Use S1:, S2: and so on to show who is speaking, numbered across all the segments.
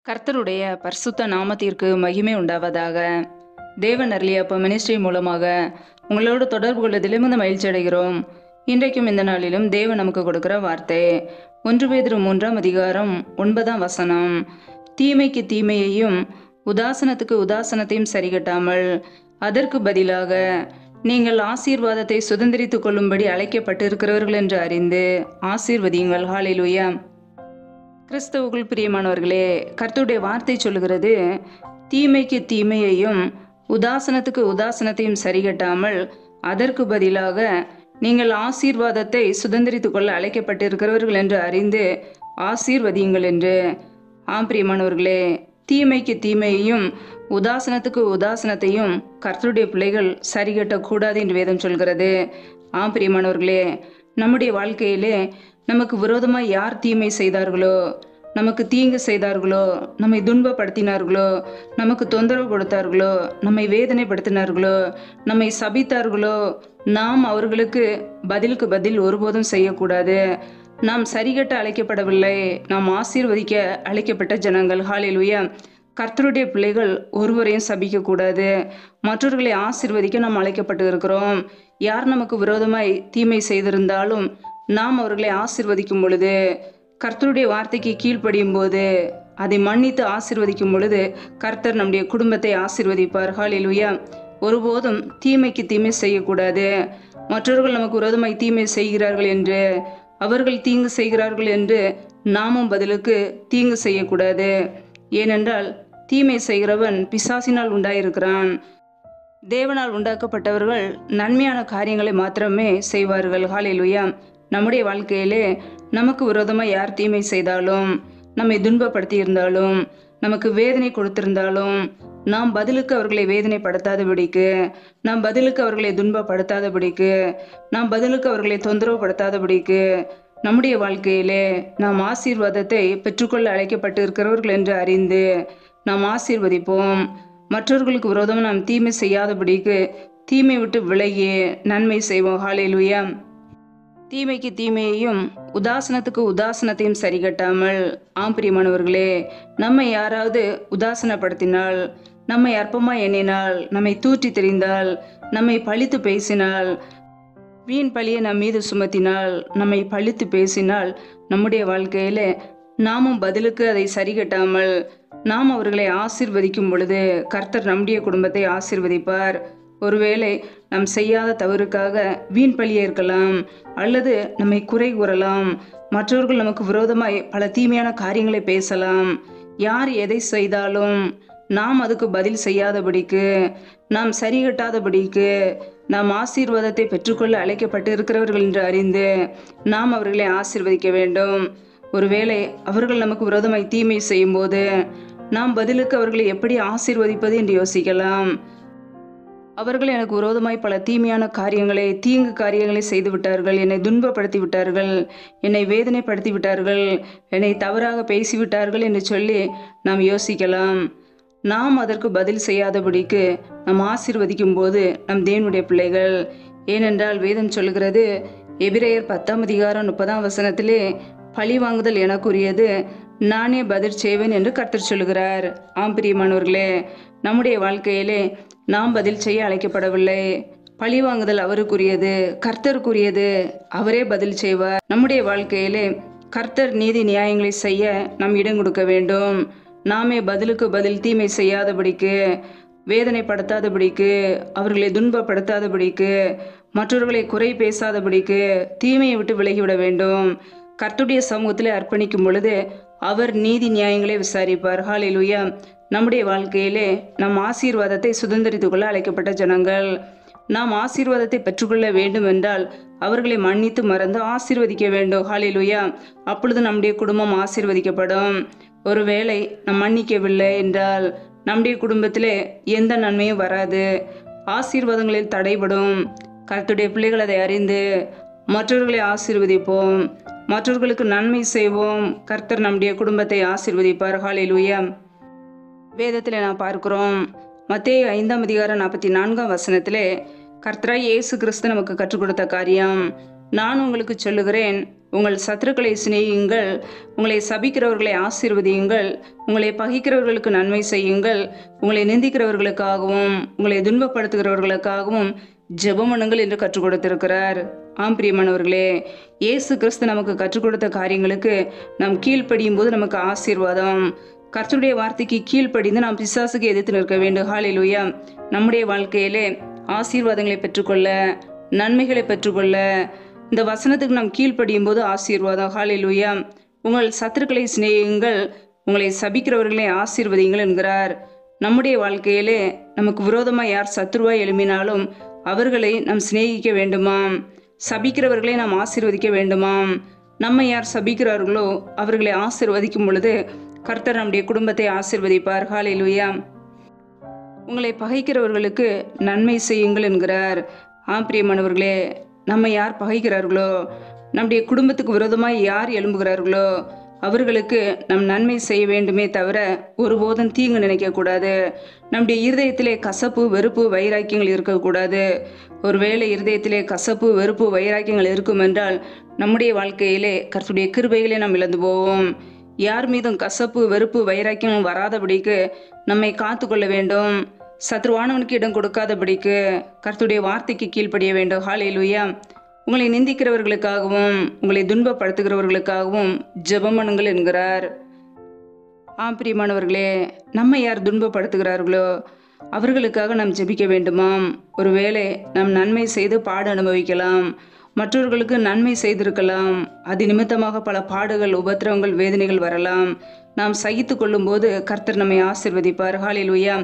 S1: கர்த்தருடைய பரிசுத்த நாமத்திற்கு மகிமை உண்டாவதாக. தேவன் அருளியப்ப மினிஸ்ட்ரி மூலமாக உங்களோடு தொடர்பு கொள்வதிலே மிகுந்த மகிழ்ச்சி அடைகிறோம். இன்றைக்கும் இந்த நாளிலும் தேவன் நமக்கு கொடுக்கிற வார்த்தை 1 பேதுரு 3ஆம் அதிகாரம் 9ஆம் வசனம். தீமைக்கு தீமையையும் உதாசனத்துக்கு உதாசனத்தையும் சரிகட்டாமல் அதற்கு பதிலாக நீங்கள் ஆசீர்வாதத்தை சுதந்திரித்துக் கொள்ளும்படி அழைக்கப்பட்டு இருக்கிறவர்கள் என்று அறிந்து ஆசீர்வதியுங்கள். ஹல்லேலூயா. கிறிஸ்தவுக்குள் பிரியமானவர்களே, கர்த்தருடைய வார்த்தை சொல்லுகிறது, தீமைக்கு தீமையையும் உதாசனத்துக்கு உதாசனத்தையும் சரிகட்டாமல் அதற்கு பதிலாக நீங்கள் ஆசீர்வாதத்தை சுதந்திரித்துக் கொள்ள அழைக்கப்பட்டிருக்கிறவர்கள் என்று அறிந்து ஆசீர்வதியுங்கள் என்று. பிரியமானவர்களே, தீமைக்கு தீமையையும் உதாசனத்துக்கு உதாசனத்தையும் கர்த்தருடைய பிள்ளைகள் சரிகட்டக்கூடாது என்று வேதம் சொல்கிறது. பிரியமானவர்களே, நம்முடைய வாழ்க்கையிலே நமக்கு விரோதமாக யார் தீமை செய்தார்களோ, நமக்கு தீங்கு செய்தார்களோ, நம்மை துன்பப்படுத்தினார்களோ, நமக்கு தொந்தரவு கொடுத்தார்களோ, நம்மை வேதனைப்படுத்தினார்களோ, நம்மை சபித்தார்களோ, நாம் அவர்களுக்கு பதிலுக்கு பதில் ஒருபோதும் செய்யக்கூடாது. நாம் சரிகட்ட அழைக்கப்படவில்லை, நாம் ஆசீர்வதிக்க அழைக்கப்பட்ட ஜனங்கள். ஹல்லேலூயா. கர்த்தருடைய பிள்ளைகள் ஒருவரையும் சபிக்கக்கூடாது, மற்றவர்களை ஆசீர்வதிக்க நாம் அழைக்கப்பட்டு இருக்கிறோம். யார் நமக்கு விரோதமாய் தீமை செய்திருந்தாலும் நாம் அவர்களை ஆசீர்வதிக்கும் பொழுது, கர்த்தருடைய வார்த்தைக்கு கீழ்ப்படியும் போது, அதை மன்னித்து ஆசீர்வதிக்கும் பொழுது கர்த்தர் நம்முடைய குடும்பத்தை ஆசீர்வதிப்பார். ஹல்லேலூயா. ஒருபோதும் தீமைக்கு தீமை செய்யக்கூடாது. மற்றவர்கள் நமக்கு விரோதமாய் தீமை செய்கிறார்கள் என்று, அவர்கள் தீங்கு செய்கிறார்கள் என்று நாமும் பதிலுக்கு தீங்கு செய்யக்கூடாது. ஏனென்றால் தீமை செய்கிறவன் பிசாசினால் உண்டாயிருக்கிறான். தேவனால் உண்டாக்கப்பட்டவர்கள் நன்மையான காரியங்களை மாத்திரமே செய்வார்கள். ஹல்லேலூயா. நம்முடைய வாழ்க்கையிலே நமக்கு விரோதமாக யார் தீமை செய்தாலும், நம்மை துன்பப்படுத்தி இருந்தாலும், நமக்கு வேதனை கொடுத்திருந்தாலும், நாம் பதிலுக்கு அவர்களை வேதனைப்படுத்தாதபடிக்கு, நாம் பதிலுக்கு அவர்களை துன்பப்படுத்தாதபடிக்கு, நாம் பதிலுக்கு அவர்களை தொந்தரவுப்படுத்தாதபடிக்கு நம்முடைய வாழ்க்கையிலே நாம் ஆசீர்வாதத்தை பெற்றுக்கொள்ள அழைக்கப்பட்டு இருக்கிறவர்கள் என்று அறிந்து நாம் ஆசீர்வதிப்போம். மற்றவர்களுக்கு விரோதமாக நாம் தீமை செய்யாதபடிக்கு தீமை விட்டு விலகி நன்மை செய்வோம். ஹல்லேலூயா. தீமைக்கு தீமையையும் உதாசனத்துக்கு உதாசனத்தையும் சரிகட்டாமல். பிரியமானவர்களே, நம்மை யாராவது உதாசனப்படுத்தினால், நம்மை அற்பமாய் எண்ணினால், நம்மை தூற்றி தெரிந்தால், நம்மை பழித்து பேசினால், வீண் பழியை நம் மீது சுமத்தினால், நம்மை பழித்து பேசினால், நம்முடைய வாழ்க்கையில நாமும் பதிலுக்கு அதை சரிகட்டாமல் நாம் அவர்களை ஆசீர்வதிக்கும் பொழுது கர்த்தர் நம்முடைய குடும்பத்தை ஆசீர்வதிப்பார். ஒருவேளை நாம் செய்யாத தவறுக்காக வீண் பழியே இருக்கலாம், அல்லது நம்மை குறை கூறலாம், மற்றவர்கள் நமக்கு விரோதமாய் பல தீமையான காரியங்களை பேசலாம். யார் எதை செய்தாலும் நாம் அதுக்கு பதில் செய்யாதபடிக்கு, நாம் சரிகட்டாதபடிக்கு, நாம் ஆசீர்வாதத்தை பெற்றுக்கொள்ள அழைக்கப்பட்டு இருக்கிறவர்கள் என்று அறிந்து நாம் அவர்களை ஆசீர்வதிக்க வேண்டும். ஒருவேளை அவர்கள் நமக்கு விரோதமாய் தீமை செய்யும் போது நாம் பதிலுக்கு அவர்களை எப்படி ஆசீர்வதிப்பது என்று யோசிக்கலாம். அவர்கள் எனக்கு விரோதமாய் பல தீமையான காரியங்களை, தீங்கு காரியங்களை செய்து விட்டார்கள், என்னை துன்பப்படுத்தி விட்டார்கள், என்னை வேதனைப்படுத்தி விட்டார்கள், என்னை தவறாக பேசிவிட்டார்கள் என்று சொல்லி நாம் யோசிக்கலாம். நாம் அதற்கு பதில் செய்யாதபடிக்கு நாம் ஆசீர்வதிக்கும் போது நம் தேவனுடைய பிள்ளைகள். ஏனென்றால் வேதம் சொல்கிறது, எபிரேயர் 10ஆம் அதிகாரம் 30ஆம் வசனத்திலே, பழி வாங்குதல் எனக்குரியது, நானே பதில் செய்வேன் என்று கர்த்தர் சொல்லுகிறார். பிரியமானவர்களே, நம்முடைய வாழ்க்கையிலே நாம் பதில் செய்ய அழைக்கப்படவில்லை. பழி வாங்குதல் அவருக்குரியது, கர்த்தருக்குரியது, அவரே பதில் செய்வார். நம்முடைய வாழ்க்கையிலே கர்த்தர் நீதி நியாயங்களை செய்ய நாம் இடம் கொடுக்க வேண்டும். நாமே பதிலுக்கு பதில் தீமை செய்யாதபடிக்கு, வேதனைப்படுத்தாதபடிக்கு, அவர்களை துன்பப்படுத்தாதபடிக்கு, மற்றவர்களை குறை பேசாதபடிக்கு தீமையை விட்டு விலகிவிட வேண்டும். கர்த்தருடைய சமூகத்திலே அர்ப்பணிக்கும் பொழுது அவர் நீதி நியாயங்களை விசாரிப்பார். ஹல்லேலூயா. நம்முடைய வாழ்க்கையிலே நம் ஆசீர்வாதத்தை சுதந்திரித்துக் கொள்ள அழைக்கப்பட்ட ஜனங்கள். நாம் ஆசீர்வாதத்தை பெற்றுக்கொள்ள வேண்டும் என்றால் அவர்களை மன்னித்து மறந்து ஆசீர்வதிக்க வேண்டும். ஹல்லேலூயா. அப்பொழுது நம்முடைய குடும்பம் ஆசீர்வதிக்கப்படும். ஒருவேளை நாம் மன்னிக்கவில்லை என்றால் நம்முடைய குடும்பத்திலே எந்த நன்மையும் வராது, ஆசீர்வாதங்களில் தடைபடும். கர்த்தருடைய பிள்ளைகள் அதை அறிந்து மற்றவர்களை ஆசீர்வதிப்போம், மற்றவர்களுக்கு நன்மை செய்வோம். கர்த்தர் நம்முடைய குடும்பத்தை ஆசீர்வதிப்பார். ஹல்லேலூயா. வேதத்தில் நான் பார்க்கிறோம், மத்தேயு 5ஆம் அதிகாரம் 44ஆம் வசனத்திலே கர்த்தராய் இயேசு கிறிஸ்து நமக்கு கற்றுக் கொடுத்த காரியம், நான் உங்களுக்கு சொல்லுகிறேன், உங்கள் சத்துருக்களை சிநேகியுங்கள், உங்களை சபிக்கிறவர்களை ஆசீர்வதியுங்கள், உங்களை பகைக்கிறவர்களுக்கு நன்மை செய்யுங்கள், உங்களை நிந்திக்கிறவர்களுக்காகவும் உங்களை துன்பப்படுத்துகிறவர்களுக்காகவும் ஜெபம் பண்ணுங்கள் என்று கற்றுக் கொடுத்திருக்கிறார். ஆம் பிரியமானவர்களே, இயேசு கிறிஸ்து நமக்கு கற்றுக் கொடுத்த காரியங்களுக்கு நாம் கீழ்ப்படியும் போது நமக்கு ஆசீர்வாதம். கர்த்தருடைய வார்த்தைக்கு கீழ்ப்படிந்து நாம் பிசாசுக்கு எதிர்த்து நிற்க வேண்டும். ஹல்லேலூயா. நம்முடைய வாழ்க்கையிலே ஆசீர்வாதங்களை பெற்றுக்கொள்ள, நன்மைகளை பெற்றுக்கொள்ள இந்த வசனத்துக்கு நாம் கீழ்ப்படியும் போது ஆசீர்வாதம். ஹல்லேலூயா. உங்கள் சத்துருக்களை சிநேகியுங்கள், உங்களை சபிக்கிறவர்களை ஆசீர்வதியுங்கள் என்கிறார். நம்முடைய வாழ்க்கையிலே நமக்கு விரோதமாக யார் சத்துருவாய் எழும்பினாலும் அவர்களை நாம் சிநேகிக்க வேண்டுமாம். சபிக்கிறவர்களை நாம் ஆசீர்வதிக்க வேண்டுமாம். நம்மை யார் சபிக்கிறார்களோ அவர்களை ஆசீர்வதிக்கும் பொழுது கர்த்தர் நம்முடைய குடும்பத்தை ஆசீர்வதிப்பார். ஹல்லேலூயா. உங்களை பகைக்கிறவர்களுக்கு நன்மை செய்யுங்கள் என்கிறார். பிரியமானவர்களே, நம்ம யார் பகைக்கிறார்களோ, நம்முடைய குடும்பத்துக்கு விரோதமாய் யார் எழும்புகிறார்களோ அவர்களுக்கு நம் நன்மை செய்ய வேண்டுமே தவிர ஒருபோதும் தீங்கு நினைக்கக்கூடாது. நம்முடைய இருதயத்திலே கசப்பு, வெறுப்பு, வைராக்கியங்கள் இருக்கக்கூடாது. ஒருவேளை இருதயத்திலே கசப்பு, வெறுப்பு, வைராக்கியங்கள் இருக்கும் என்றால் நம்முடைய வாழ்க்கையிலே கர்த்தருடைய கிருபைகளை நாம் இழந்து போவோம். யார் மீதும் கசப்பு, வெறுப்பு, வைராக்கியம் வராதபடிக்கு நம்மை காத்து கொள்ள வேண்டும். சத்ருவானவனுக்கு இடம் கொடுக்காதபடிக்கு கர்த்தருடைய வார்த்தைக்கு கீழ்ப்படிய வேண்டும். ஹல்லேலூயா. உங்களை நிந்திக்கிறவர்களுக்காகவும் உங்களை துன்பப்படுத்துகிறவர்களுக்காகவும் ஜெபம் பண்ணுங்கள் என்கிறார். பிரியமானவர்களே, நம்ம யார் துன்பப்படுத்துகிறார்களோ அவர்களுக்காக நாம் ஜெபிக்க வேண்டுமாம். ஒருவேளை நாம் நன்மை செய்து பாடு அனுபவிக்கலாம், மற்றவர்களுக்கு நன்மை செய்திருக்கலாம். அது நிமித்தமாக பல பாடுகள், உபத்திரவங்கள், வேதனைகள் வரலாம். நாம் சகித்து கொள்ளும் போது கர்த்தர் நம்மை ஆசீர்வதிப்பார். ஹல்லேலூயா.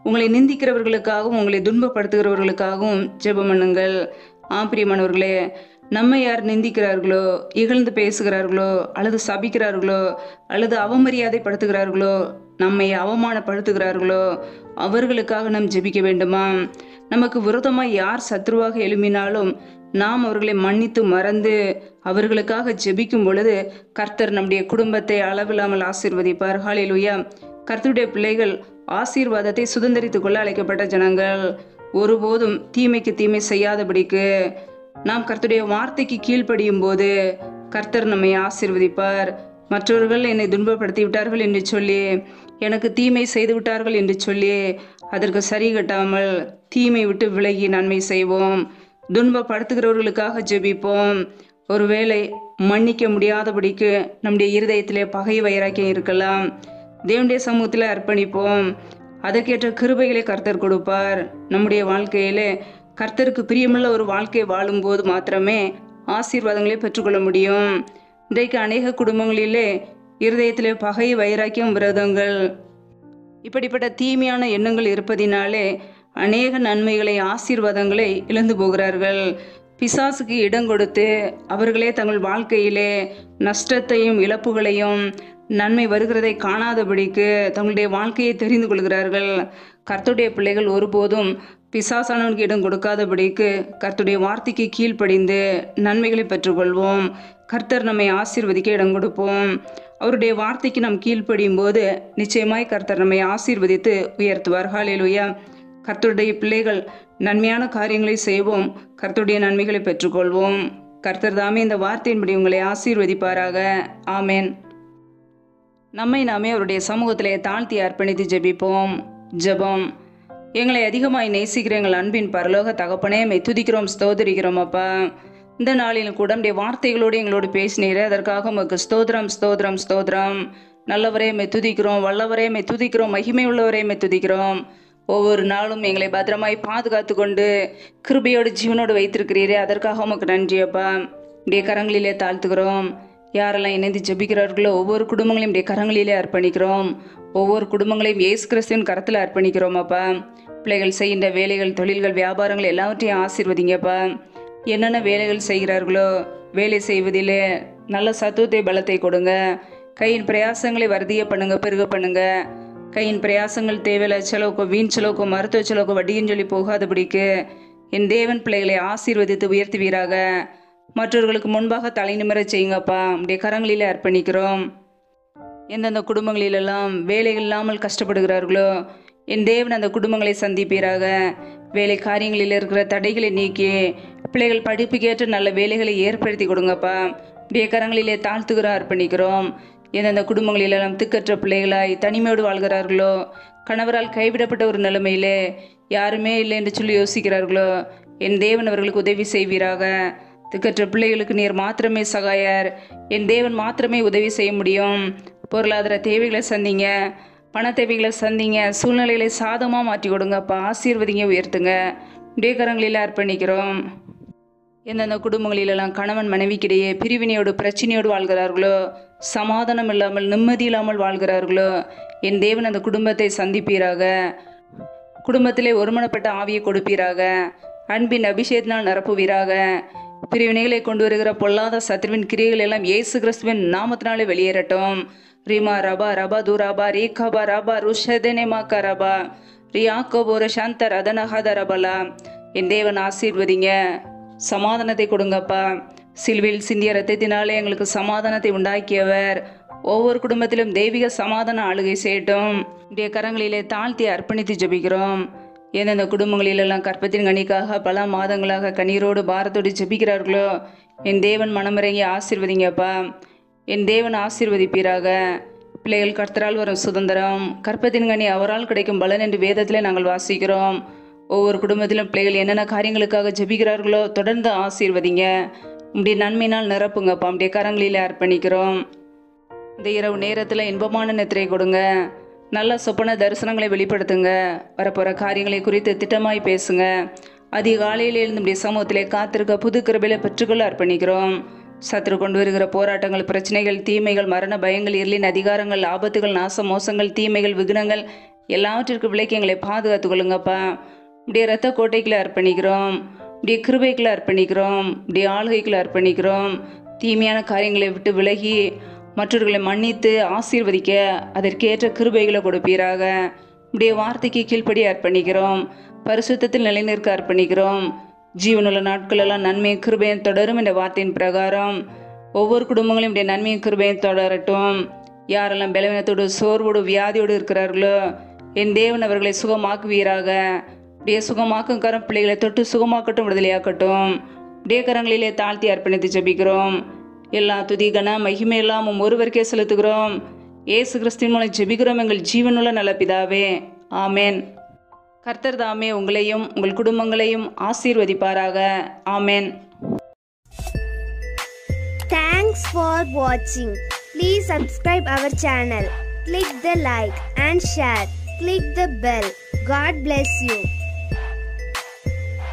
S1: உங்களை நிந்திக்கிறவர்களுக்காகவும் உங்களை துன்பப்படுத்துகிறவர்களுக்காகவும் ஜெபம் பண்ணுங்கள். பிரியமானவர்களே, நம்ம யார் நிந்திக்கிறார்களோ, இகழ்ந்து பேசுகிறார்களோ, அல்லது சபிக்கிறார்களோ, அல்லது அவமரியாதைப்படுத்துகிறார்களோ, நம்மை அவமானப்படுத்துகிறார்களோ அவர்களுக்காக நாம் ஜெபிக்க வேண்டுமா? நமக்கு விரோதமாக யார் சத்ருவாக எழும்பினாலும் நாம் அவர்களை மன்னித்து மறந்து அவர்களுக்காக ஜெபிக்கும் பொழுது கர்த்தர் நம்முடைய குடும்பத்தை அளவில்லாமல் ஆசீர்வதிப்பார். ஹல்லேலூயா. கர்த்தருடைய பிள்ளைகள் ஆசீர்வாதத்தை சுதந்திரித்துக் கொள்ள அழைக்கப்பட்ட ஜனங்கள். ஒருபோதும் தீமைக்கு தீமை செய்யாதபடிக்கு நாம் கர்த்தருடைய வார்த்தைக்கு கீழ்ப்படியும் போது கர்த்தர் நம்மை ஆசீர்வதிப்பார். மற்றவர்கள் என்னை துன்பப்படுத்தி விட்டார்கள் என்று சொல்லி, எனக்கு தீமை செய்து விட்டார்கள் என்று சொல்லி அதற்கு சரி கட்டாமல் தீமை விட்டு விலகி நன்மை செய்வோம். துன்பப்படுத்துகிறவர்களுக்காக ஜெபிப்போம். ஒருவேளை மன்னிக்க முடியாதபடிக்கு நம்முடைய இருதயத்திலே பகை வைராக்கியம் இருக்கலாம். தேவனுடைய சமூகத்தில் அர்ப்பணிப்போம். அதற்கேற்ற கிருபைகளை கர்த்தர் கொடுப்பார். நம்முடைய வாழ்க்கையிலே கர்த்தருக்கு பிரியமுள்ள ஒரு வாழ்க்கை வாழும்போது மாத்திரமே ஆசீர்வாதங்களை பெற்றுக்கொள்ள முடியும். இன்றைக்கு அநேக குடும்பங்களிலே இருதயத்திலே பகை, வைராக்கியம், விரோதங்கள், இப்படிப்பட்ட தீமையான எண்ணங்கள் இருப்பதினாலே அநேக நன்மைகளை, ஆசீர்வாதங்களை இழந்து போகிறார்கள். பிசாசுக்கு இடம் கொடுத்து அவர்களே தங்கள் வாழ்க்கையிலே நஷ்டத்தையும் இழப்புகளையும் நன்மை வருகிறதை காணாதபடிக்கு தங்களுடைய வாழ்க்கையை தெரிந்து கொள்கிறார்கள். கர்த்தருடைய பிள்ளைகள் ஒருபோதும் பிசாசானவனுக்கு இடம் கொடுக்காதபடிக்கு கர்த்தருடைய வார்த்தைக்கு கீழ்ப்படிந்து நன்மைகளை பெற்றுக்கொள்வோம். கர்த்தர் நம்மை ஆசீர்வதிக்க இடம் கொடுப்போம். அவருடைய வார்த்தைக்கு நாம் கீழ்ப்படியும் போது நிச்சயமாய் கர்த்தர் நம்மை ஆசீர்வதித்து உயர்த்துவார். ஹல்லேலூயா. கர்த்தருடைய பிள்ளைகள் நன்மையான காரியங்களை செய்வோம். கர்த்தருடைய நன்மைகளை பெற்றுக்கொள்வோம். கர்த்தர் தாமே இந்த வார்த்தையின்படி உங்களை ஆசீர்வதிப்பாராக. ஆமேன். நம்மை நாமே அவருடைய சமூகத்திலே தாழ்த்தி அர்ப்பணித்து ஜெபிப்போம். ஜெபம். எங்களை அதிகமாய் நேசிக்கிற எங்கள் அன்பின் பரலோக தகப்பனே, மெய் துதிக்கிறோம், ஸ்தோத்திரிக்கிறோம். அப்பா, இந்த நாளிலும் கூட நம்முடைய வார்த்தைகளோடு எங்களோடு பேசினீரே, அதற்காக உமக்கு ஸ்தோத்திரம், ஸ்தோத்திரம், ஸ்தோத்திரம். நல்லவரே மெய் துதிக்கிறோம், வல்லவரே மெய் துதிக்கிறோம், மகிமை உள்ளவரே மெய் துதிக்கிறோம். ஒவ்வொரு நாளும் எங்களை பத்திரமாய் பாதுகாத்து கொண்டு கிருபையோடு ஜீவனோடு வைத்திருக்கிறீரே, அதற்காக உமக்கு நன்றி. அப்பா, உடைய கரங்களிலே தாழ்த்துக்கிறோம். யாரெல்லாம் இணைந்து ஜெபிக்கிறார்களோ ஒவ்வொரு குடும்பங்களையும் உடைய கரங்களிலே அர்ப்பணிக்கிறோம். ஒவ்வொரு குடும்பங்களையும் இயேசு கிறிஸ்துவின் கரத்தில் அர்ப்பணிக்கிறோம். அப்பா, பிள்ளைகள் செய்கின்ற வேலைகள், தொழில்கள், வியாபாரங்கள் எல்லாவற்றையும் ஆசீர்வதிங்கப்பா. என்னென்ன வேலைகள் செய்கிறார்களோ வேலை செய்வதிலே நல்ல சத்துவத்தை, பலத்தை கொடுங்க. கையின் பிரயாசங்களை வர்த்திய பண்ணுங்க, பெருக பண்ணுங்க. கையின் பிரயாசங்கள் தேவையில்ல செலவுக்கோ, வீண் செலவுக்கோ, மருத்துவ செலவுக்கோ, வட்டின்னு சொல்லி போகாதபடிக்கு என் தேவன் பிள்ளைகளை ஆசீர்வதித்து உயர்த்துவீராக. மற்றவர்களுக்கு முன்பாக தலை நிமிர செய்யுங்கப்பா. உடைய கரங்களிலே அர்ப்பணிக்கிறோம். எந்தெந்த குடும்பங்களிலெல்லாம் வேலைகள் இல்லாமல் கஷ்டப்படுகிறார்களோ என் தேவன் அந்த குடும்பங்களை சந்திப்பீராக. வேலை காரியங்களில் இருக்கிற தடைகளை நீக்கி பிள்ளைகள் படிப்புக்கேற்ற நல்ல வேலைகளை ஏற்படுத்தி கொடுங்கப்பா. உடைய கரங்களிலே தாழ்த்துகிறோம், அர்ப்பணிக்கிறோம். எந்தெந்த குடும்பங்களிலெல்லாம் திக்கற்ற பிள்ளைகளாய் தனிமையோடு வாழ்கிறார்களோ, கணவரால் கைவிடப்பட்ட ஒரு நிலைமையிலே யாருமே இல்லை என்று சொல்லி யோசிக்கிறார்களோ, என் தேவன் அவர்களுக்கு உதவி செய்வீராக. திக்கற்ற பிள்ளைகளுக்கு நீர் மாத்திரமே சகாயர். என் தேவன் மாத்திரமே உதவி செய்ய முடியும். பொருளாதார தேவைகளை சந்திங்க, பண தேவைகளை சந்திங்க, சூழ்நிலைகளை சாதமாக மாற்றி கொடுங்கப்பா. ஆசீர்வதிங்க, உயர்த்துங்க. உடைய கரங்களில் அர்ப்பணிக்கிறோம். எந்தெந்த குடும்பங்களிலெல்லாம் கணவன் மனைவிக்கிடையே பிரிவினையோடு பிரச்சனையோடு வாழ்கிறார்களோ, சமாதானம் இல்லாமல் நிம்மதி இல்லாமல் வாழ்கிறார்களோ, என் தேவன் அந்த குடும்பத்தை சந்திப்பீராக. குடும்பத்திலே ஒருமனப்பட்ட ஆவியை கொடுப்பீராக. அன்பின் அபிஷேகத்தினால் நிரப்புவீராக. பிரிவினைகளை கொண்டு வருகிற பொல்லாத சத்ருவின் கிரியைகள் எல்லாம் இயேசு கிறிஸ்துவின் நாமத்தினாலே வெளியேறட்டும். ரீமா ரபா ரபா துராபா ரீகாபா ரபா ருஷதனேமாக்கா ரபா ரியாக்கோபோர சாந்த ரதனஹாத ரபலா. என் தேவன் ஆசீர்வதிங்க, சமாதானத்தை கொடுங்கப்பா. சிலுவையில் சிந்திய ரத்தத்தினாலே எங்களுக்கு சமாதானத்தை உண்டாக்கியவர். ஒவ்வொரு குடும்பத்திலும் தெய்வீக சமாதான ஆளுகை செய்யட்டும். உடைய கரங்களிலே தாழ்த்தி அர்ப்பணித்து ஜெபிக்கிறோம். எந்தெந்த குடும்பங்களிலெல்லாம் கற்பத்தின் கனிக்காக பல மாதங்களாக கண்ணீரோடு பாரத்தோடு ஜெபிக்கிறார்களோ, என் தேவன் மனமிறங்கி ஆசீர்வதிங்கப்பா. என் தேவன் ஆசீர்வதிப்பீராக. பிள்ளைகள் கர்த்தரால் வரும் சுதந்திரம், கற்பத்தின் கனி அவரால் கிடைக்கும் பலன் என்று வேதத்திலே நாங்கள் வாசிக்கிறோம். ஒவ்வொரு குடும்பத்திலும் பிள்ளைகள் என்னென்ன காரியங்களுக்காக ஜெபிக்கிறார்களோ தொடர்ந்து ஆசீர்வதிங்க. உடைய நன்மையினால் நிரப்புங்கப்பா. உடைய கரங்களில் அர்ப்பணிக்கிறோம். இந்த இரவு நேரத்தில் இன்பமான நித்திரை கொடுங்க. நல்ல சொப்பன தரிசனங்களை வெளிப்படுத்துங்க. வரப்போகிற காரியங்களை குறித்து திட்டமாய் பேசுங்க. அதிகாலையில் எழுந்து நம்முடைய சமூகத்திலே காத்திருக்க புது கிருபையில பெற்றுக்கொள்ள அர்ப்பணிக்கிறோம். சத்துரு கொண்டு வருகிற போராட்டங்கள், பிரச்சனைகள், தீமைகள், மரண பயங்கள், இருளின் அதிகாரங்கள், ஆபத்துகள், நாச மோசங்கள், தீமைகள், விக்னங்கள் எல்லாவற்றிற்கு விலைக்கு எங்களை பாதுகாத்து கொள்ளுங்கப்பா. இப்படியே இரத்த கோட்டைக்குள்ள அர்ப்பணிக்கிறோம். இப்படியே கிருபைக்குள்ள அர்ப்பணிக்கிறோம். இப்படியே ஆளுகைக்குள்ள அர்ப்பணிக்கிறோம். தீமையான காரியங்களை விட்டு விலகி மற்றவர்களை மன்னித்து ஆசீர்வதிக்க அதற்கேற்ற கிருபைகளை கொடுப்பீராக. இப்படியே வார்த்தைக்கு கீழ்ப்படி அர்ப்பணிக்கிறோம். பரிசுத்தத்தில் நிலைநிற்க அர்ப்பணிக்கிறோம். ஜீவனுள்ள நாட்களெல்லாம் நன்மையும் கிருபையும் தொடரும் என்ற வார்த்தையின் பிரகாரம் ஒவ்வொரு குடும்பங்களும் இப்படியே நன்மையும் கிருபையும் தொடரட்டும். யாரெல்லாம் பலவீனத்தோடு சோர்வோடு வியாதியோடு இருக்கிறார்களோ, என் தேவன் அவர்களை சுகமாக்குவீராக. இப்படியே சுகமாக்கும் கரம் பிள்ளைகளை தொட்டு சுகமாக்கட்டும், விடுதலையாக்கட்டும். இப்படியே கரங்களிலே தாழ்த்தி அர்ப்பணித்து ஜெபிக்கிறோம். எல்லா துதி கன மகிமை எல்லாமும் ஒருவருக்கே செலுத்துகிறோம். இயேசு கிறிஸ்துவின் மூலம் ஜெபிக்கிறோம் எங்கள் ஜீவனுள்ள நல்ல பிதாவே, ஆமேன். கர்த்தர் தாமே உங்களையும் உங்கள் குடும்பங்களையும் ஆசீர்வதிப்பாராக. ஆமேன்.
S2: Thanks for watching. Please subscribe our channel. Click the like and share. Click the bell. God bless you.